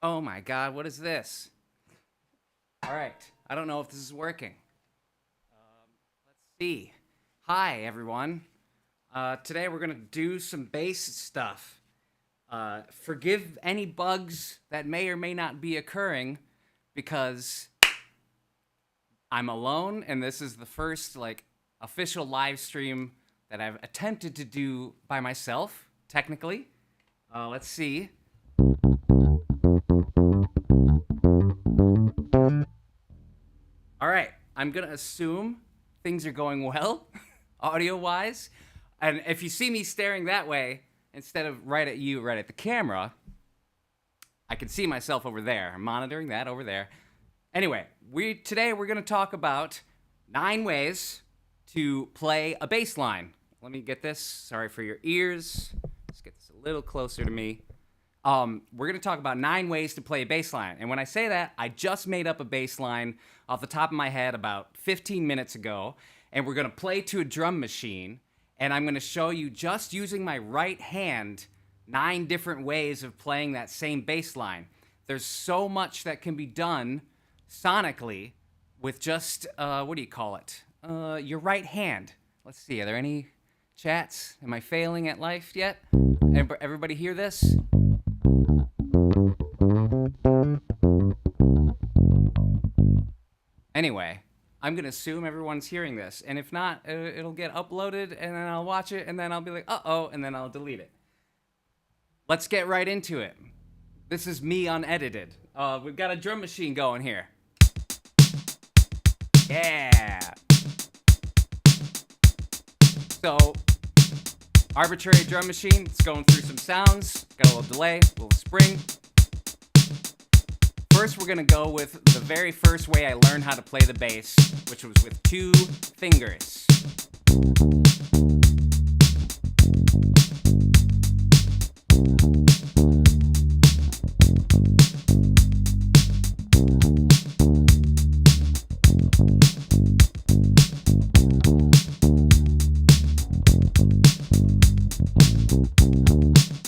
Oh my God, what is this? All right, I don't know if this is working. Let's see. Hi, everyone. Today we're gonna do some bass stuff. Forgive any bugs that may or may not be occurring because I'm alone and this is the first official live stream that I've attempted to do by myself, technically. Let's see. All right, I'm gonna assume things are going well, audio wise. And if you see me staring that way, instead of right at you, right at the camera, I can see myself over there. I'm monitoring that over there. Anyway, today we're gonna talk about 9 ways to play a bass line. Let me get this. Sorry for your ears. Let's get this a little closer to me. We're going to talk about 9 ways to play a bass line. And when I say that, I just made up a bass line off the top of my head about 15 minutes ago. And we're going to play to a drum machine. And I'm going to show you, just using my right hand, 9 different ways of playing that same bass line. There's so much that can be done sonically with just, what do you call it? Your right hand. Let's see, are there any chats? Am I failing at life yet? Everybody hear this? Anyway, I'm going to assume everyone's hearing this. And if not, it'll get uploaded, and then I'll watch it, and then I'll be like, uh-oh, and then I'll delete it. Let's get right into it. This is me unedited. We've got a drum machine going here. Yeah. So, arbitrary drum machine. It's going through some sounds. Got a little delay, a little spring. First, we're gonna go with the very first way I learned how to play the bass, which was with 2 fingers.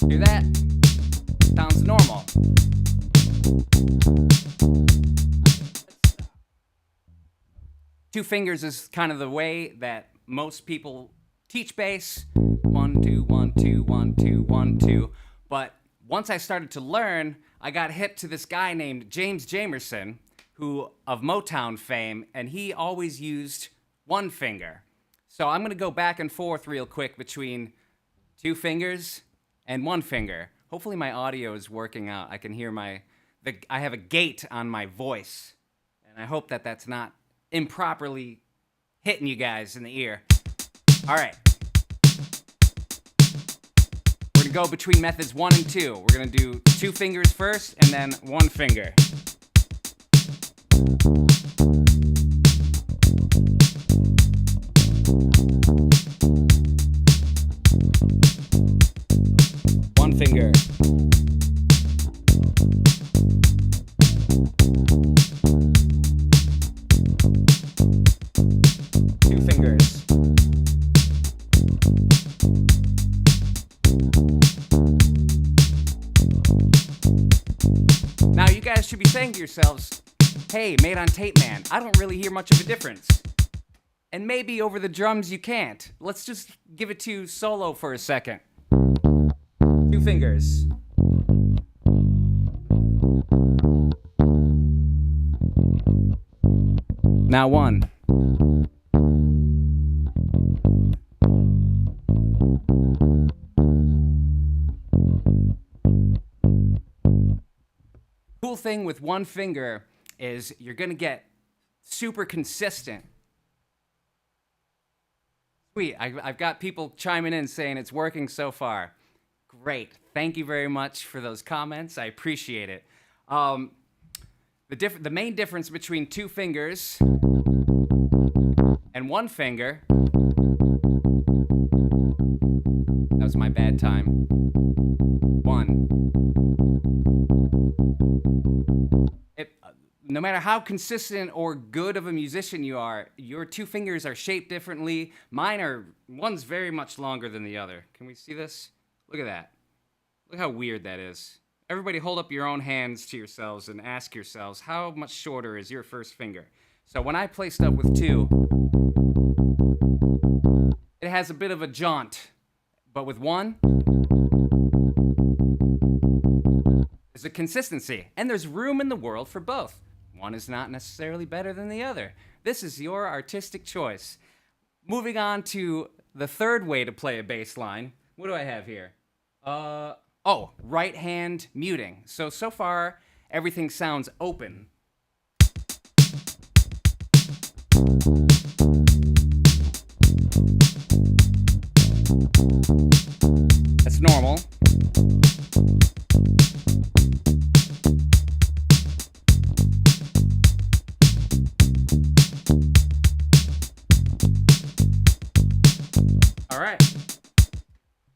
Hear that? Sounds normal. 2 fingers is kind of the way that most people teach bass. 1, 2, 1, 2, 1, 2, 1, 2. But once I started to learn, I got hip to this guy named James Jamerson, who of Motown fame, and he always used 1 finger. So I'm gonna go back and forth real quick between 2 fingers and 1 finger. Hopefully my audio is working out. I can hear I have a gate on my voice, and I hope that that's not improperly hitting you guys in the ear. All right. We're gonna go between methods 1 and 2. We're gonna do 2 fingers first and then 1 finger. One finger. Fingers. Now you guys should be saying to yourselves, hey, Made on Tape Man, I don't really hear much of a difference. And maybe over the drums you can't. Let's just give it to you solo for a second. 2 fingers. Now 1. Cool thing with 1 finger is you're gonna get super consistent. Sweet, I've got people chiming in saying it's working so far. Great, thank you very much for those comments. I appreciate it. The main difference between 2 fingers and 1 finger. That was my bad time. 1. No matter how consistent or good of a musician you are, your 2 fingers are shaped differently. One's very much longer than the other. Can we see this? Look at that. Look how weird that is. everybody hold up your own hands to yourselves and ask yourselves, how much shorter is your first finger? So when I play stuff with two, it has a bit of a jaunt. But with one, there's a consistency. And there's room in the world for both. One is not necessarily better than the other. This is your artistic choice. Moving on to the third way to play a bass line. What do I have here? Right hand muting. So far, everything sounds open. That's normal. All right.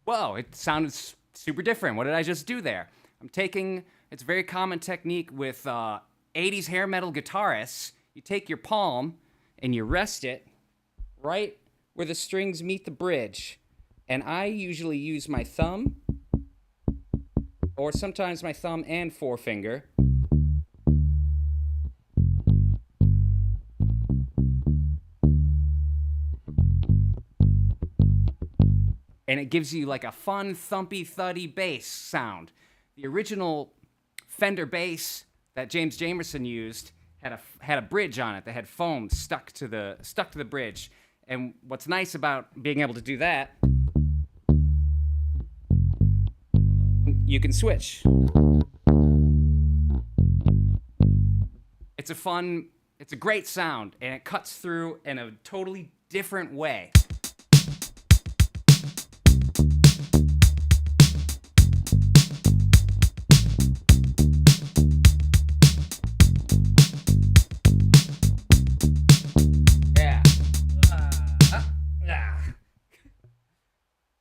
Whoa, it sounded super different. What did I just do there? It's a very common technique with 80s hair metal guitarists. You take your palm and you rest it right where the strings meet the bridge. And I usually use my thumb, or sometimes my thumb and forefinger. And it gives you like a fun, thumpy, thuddy bass sound. The original Fender bass that James Jamerson used had a bridge on it that had foam stuck to the bridge. And what's nice about being able to do that, you can switch. It's a great sound, and it cuts through in a totally different way.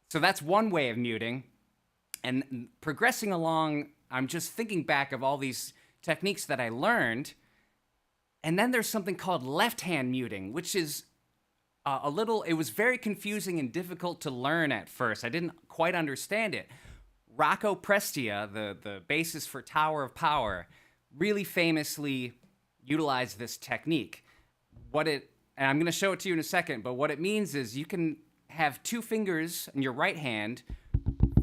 So that's one way of muting. And progressing along, I'm just thinking back of all these techniques that I learned. And then there's something called left-hand muting, which is it was very confusing and difficult to learn at first. I didn't quite understand it. Rocco Prestia, the bassist for Tower of Power, really famously utilized this technique. And I'm going to show it to you in a second, but what it means is you can have two fingers in your right hand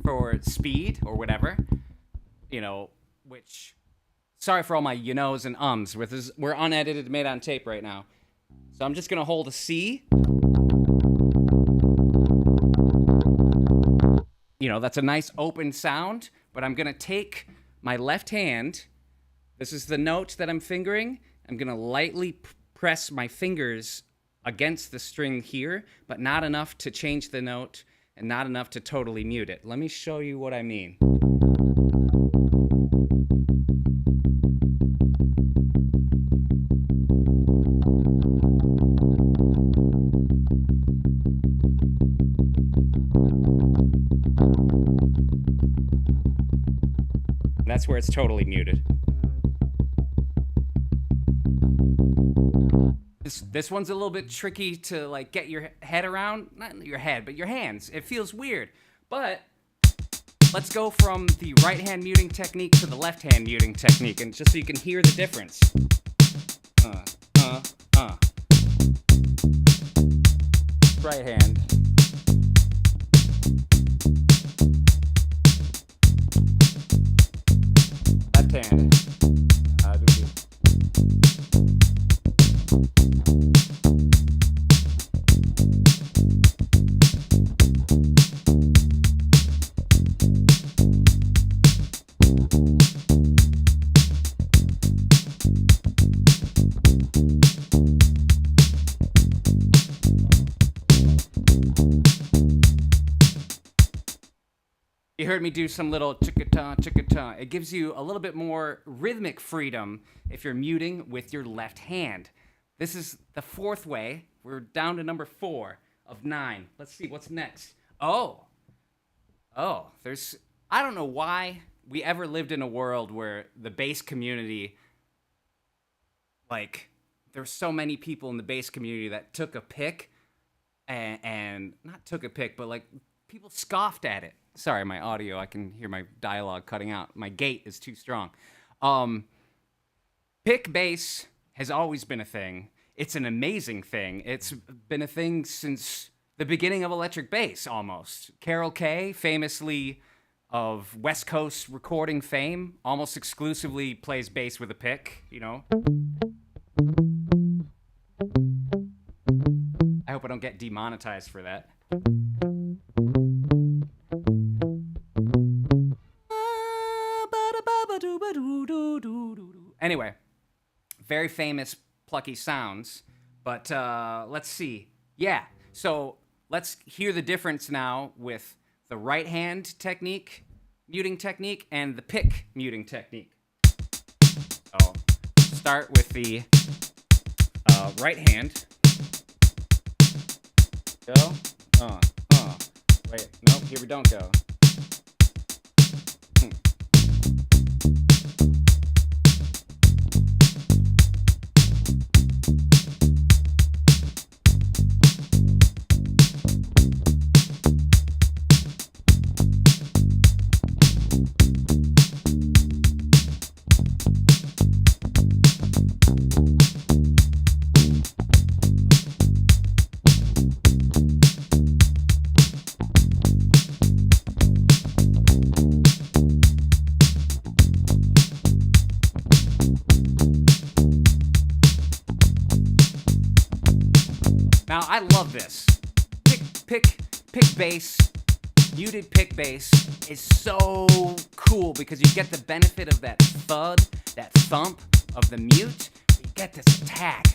for speed or whatever, sorry for all my you-knows and ums. We're unedited, made on tape right now. So I'm just going to hold a C. That's a nice open sound, but I'm going to take my left hand. This is the note that I'm fingering. I'm going to lightly press my fingers against the string here, but not enough to change the note and not enough to totally mute it. Let me show you what I mean. That's where it's totally muted. This one's a little bit tricky to get your head around. Not your head, but your hands. It feels weird. But let's go from the right hand muting technique to the left hand muting technique, and just so you can hear the difference. Right hand. Left hand. You heard me do some little chicka-ta, chicka-ta. It gives you a little bit more rhythmic freedom if you're muting with your left hand. This is the fourth way. We're down to number 4 of 9. Let's see, what's next? I don't know why we ever lived in a world where the bass community, there's so many people in the bass community that took a pick and not took a pick, but people scoffed at it. Sorry, my audio. I can hear my dialogue cutting out. My gate is too strong. Um, Pick bass has always been a thing. It's an amazing thing. It's been a thing since the beginning of electric bass, almost. Carol Kay, famously of West Coast recording fame, almost exclusively plays bass with a pick, you know? I hope I don't get demonetized for that. Anyway, very famous plucky sounds, but let's see. Yeah, so let's hear the difference now with the right hand technique, muting technique, and the pick muting technique. So start with the right hand. Go. Wait, nope, here we don't go. Now, I love this. Pick bass, muted pick bass is so cool because you get the benefit of that thud, that thump of the mute, but you get this attack.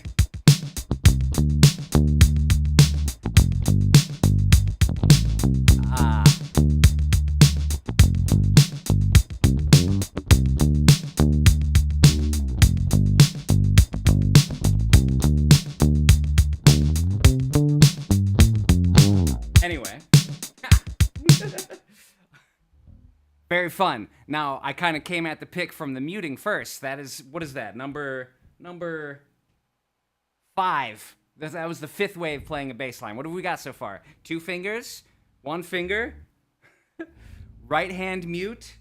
Anyway. Very fun. Now, I kind of came at the pick from the muting first. That is, what is that? Number 5. That was the 5th wave playing a bass line. What have we got so far? 2 fingers, 1 finger, right hand mute,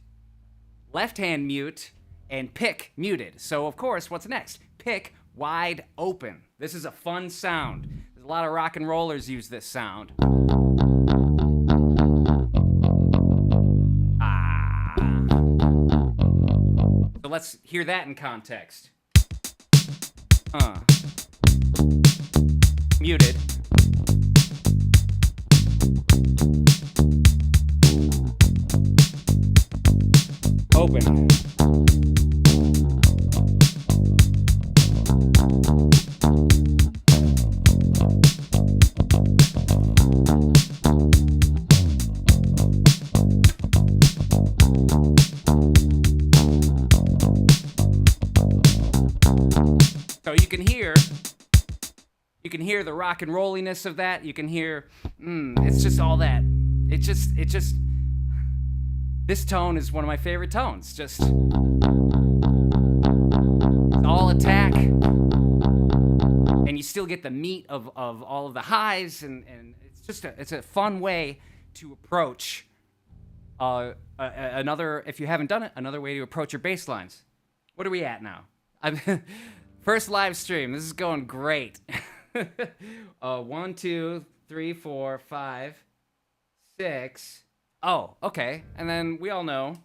left hand mute, and pick muted. So, of course, what's next? Pick wide open. This is a fun sound. There's a lot of rock and rollers use this sound. So let's hear that in context. Muted. Open. So you can hear the rock and rolliness of that. You can hear, it's just all that. It just, this tone is one of my favorite tones. Just all attack, and you still get the meat of all of the highs, and it's a fun way to approach another, if you haven't done it, another way to approach your bass lines. What are we at now? First live stream. This is going great. 1, 2, 3, 4, 5, 6. Oh, okay. And then we all know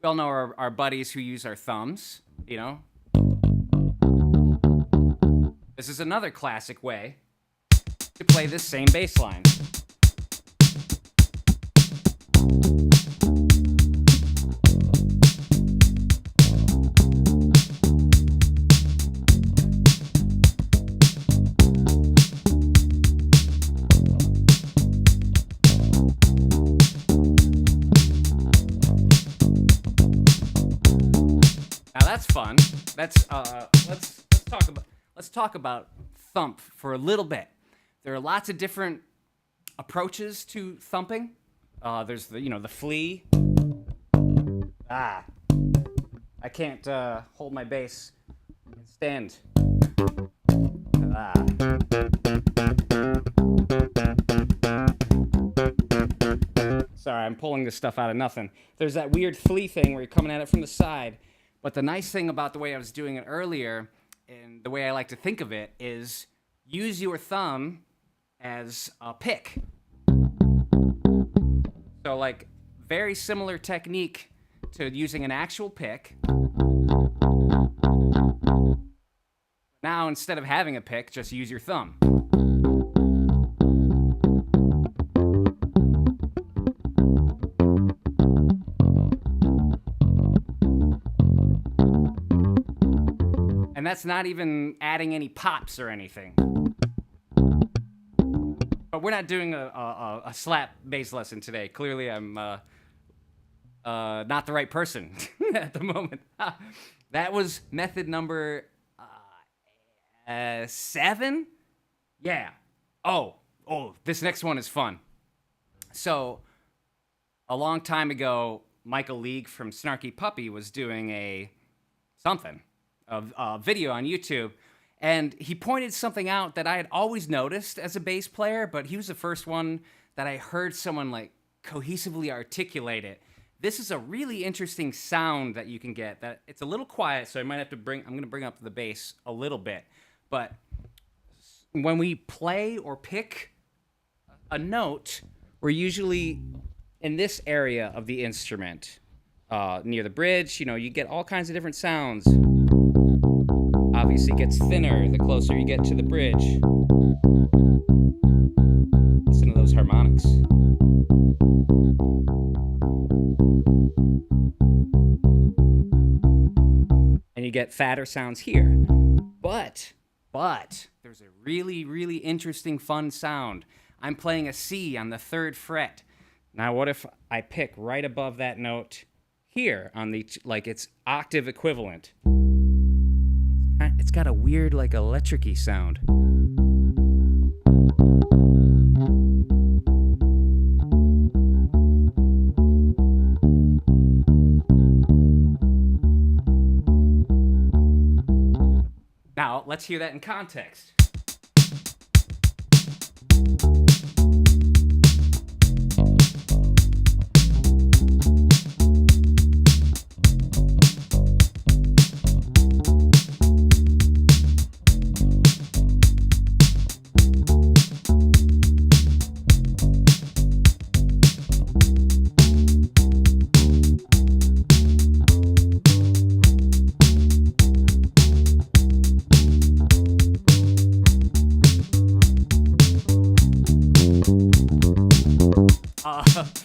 our buddies who use our thumbs, you know. This is another classic way to play this same bass line. That's fun. Let's talk about thump for a little bit. There are lots of different approaches to thumping. There's the flea. I can't hold my bass and stand. Sorry, pulling this stuff out of nothing. There's that weird flea thing where you're coming at it from the side. But the nice thing about the way I was doing it earlier, and the way I like to think of it, is use your thumb as a pick. So, like, very similar technique to using an actual pick. Now, instead of having a pick, just use your thumb. And that's not even adding any pops or anything. But we're not doing a slap bass lesson today. Clearly, I'm not the right person at the moment. That was method number 7? Yeah. Oh, this next one is fun. So, a long time ago, Michael League from Snarky Puppy was doing a video on YouTube, and he pointed something out that I had always noticed as a bass player, but he was the first one that I heard someone like cohesively articulate it. This is a really interesting sound that you can get. That it's a little quiet, so I might have to I'm going to bring up the bass a little bit. But when we play or pick a note, we're usually in this area of the instrument, near the bridge. You know, you get all kinds of different sounds. Obviously, it gets thinner the closer you get to the bridge. Listen to those harmonics. And you get fatter sounds here. But there's a really, really interesting, fun sound. I'm playing a C on the 3rd fret. Now, what if I pick right above that note here on the, like, its octave equivalent? It's got a weird, like, electric-y sound. Now, let's hear that in context.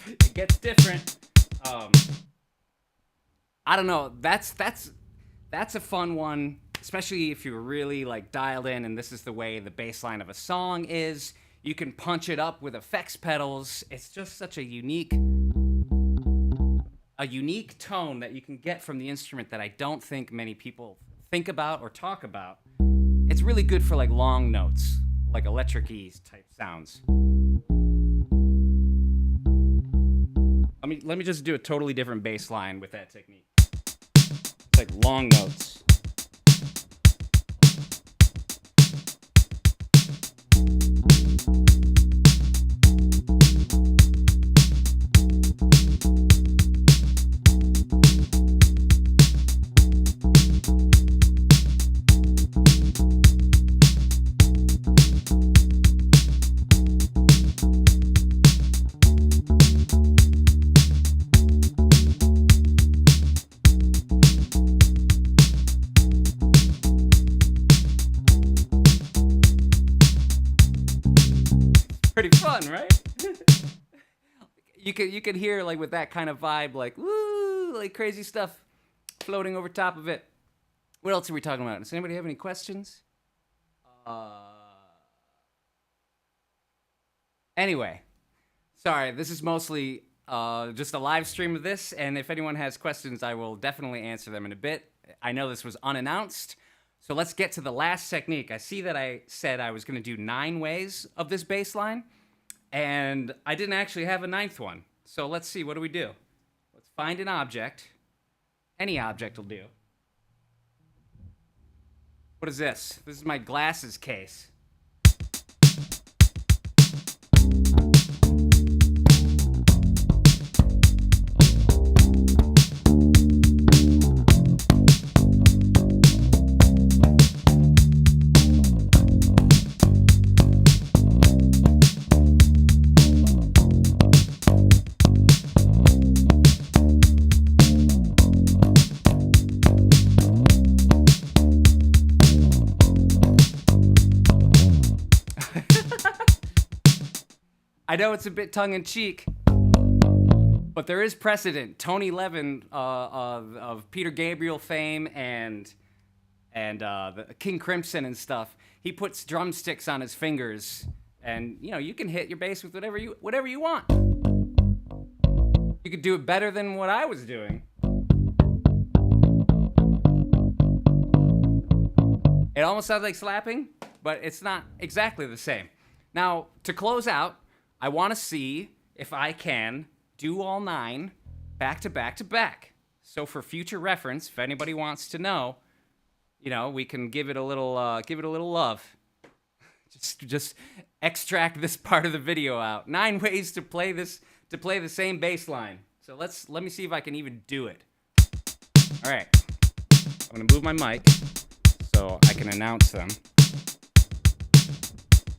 It gets different. I don't know. That's a fun one, especially if you're really like dialed in and this is the way the bass line of a song is. You can punch it up with effects pedals. It's just such a unique tone that you can get from the instrument that I don't think many people think about or talk about. It's really good for like long notes, like electric-y type sounds. Let me just do a totally different bass line with that technique. It's like long notes. Pretty fun, right? You could hear like with that kind of vibe, like woo, like crazy stuff floating over top of it. What else are we talking about? Does anybody have any questions? Anyway, sorry, this is mostly just a live stream of this, and if anyone has questions, I will definitely answer them in a bit. I know this was unannounced, so let's get to the last technique. I see that I said I was going to do 9 ways of this bass line, and I didn't actually have a 9th one. So let's see, what do we do? Let's find an object. Any object will do. What is this? This is my glasses case. I know it's a bit tongue-in-cheek, but there is precedent. Tony Levin of Peter Gabriel fame and the King Crimson and stuff, he puts drumsticks on his fingers, and you can hit your bass with whatever you want. You could do it better than what I was doing. It almost sounds like slapping, but it's not exactly the same. Now, to close out, I want to see if I can do all 9 back to back to back. So for future reference, if anybody wants to know, we can give it a little love. Just extract this part of the video out. 9 ways to play the same bass line. So let me see if I can even do it. All right, I'm gonna move my mic so I can announce them.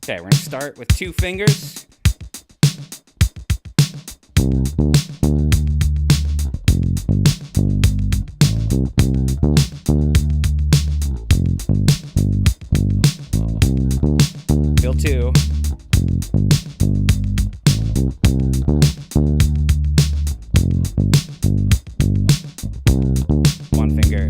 Okay, we're gonna start with 2 fingers. Feel 2. One finger.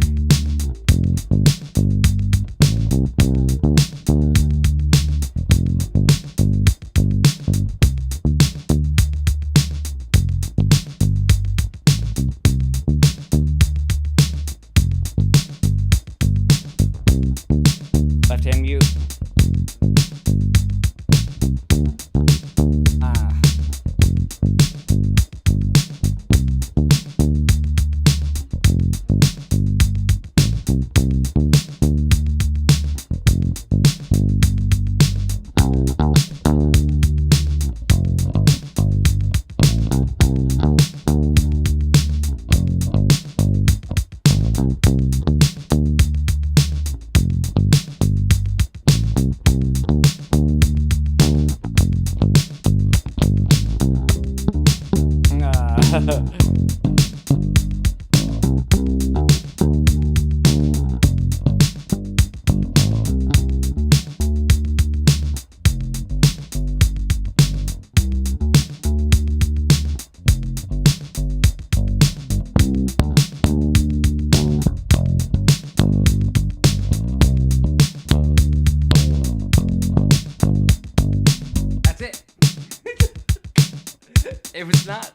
Left hand mute. It was not.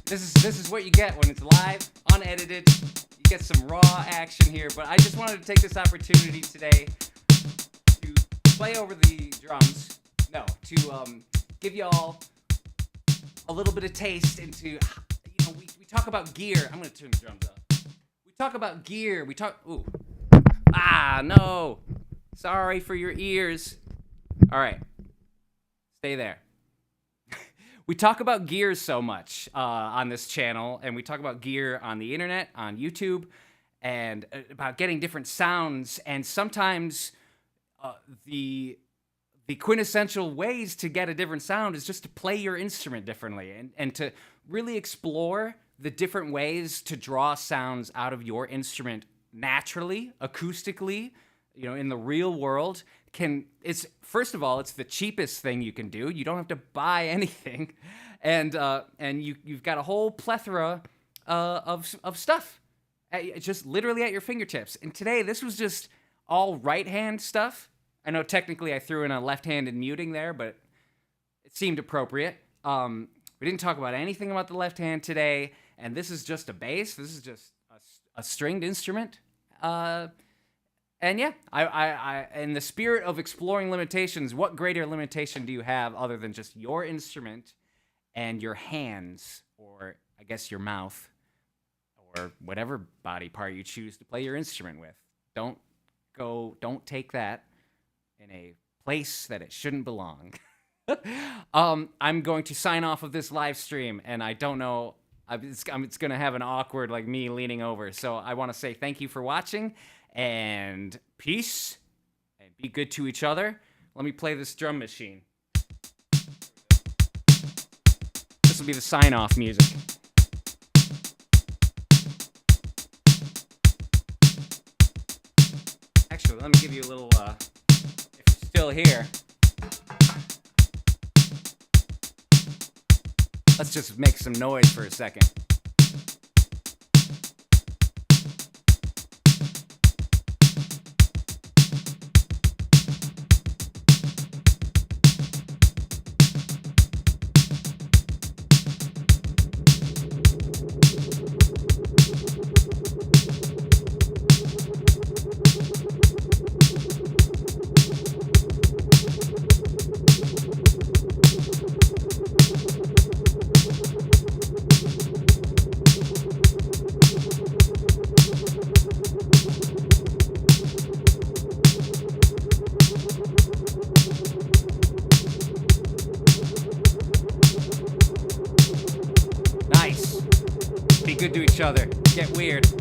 This is what you get when it's live, unedited. You get some raw action here. But I just wanted to take this opportunity today to play over the drums. No, to give y'all a little bit of taste into. We talk about gear. I'm gonna turn the drums up. We talk about gear. Ooh. No. Sorry for your ears. All right. Stay there. We talk about gear so much on this channel, and we talk about gear on the internet, on YouTube, and about getting different sounds. And sometimes the quintessential ways to get a different sound is just to play your instrument differently and to really explore the different ways to draw sounds out of your instrument naturally, acoustically, in the real world. First of all, it's the cheapest thing you can do. You don't have to buy anything, and you've got a whole plethora of stuff, just literally at your fingertips. And today, this was just all right hand stuff. I know technically I threw in a left-handed muting there, but it seemed appropriate. We didn't talk about anything about the left hand today, and this is just a bass. This is just a stringed instrument. And yeah, I in the spirit of exploring limitations, what greater limitation do you have other than just your instrument and your hands, or I guess your mouth, or whatever body part you choose to play your instrument with? Don't take that in a place that it shouldn't belong. I'm going to sign off of this live stream, and I don't know, it's going to have an awkward, like me leaning over. So I want to say thank you for watching, and peace, and be good to each other. Let me play this drum machine. This will be the sign-off music. Actually, let me give you a little, if you're still here. Let's just make some noise for a second. Nice. Be good to each other. Get weird.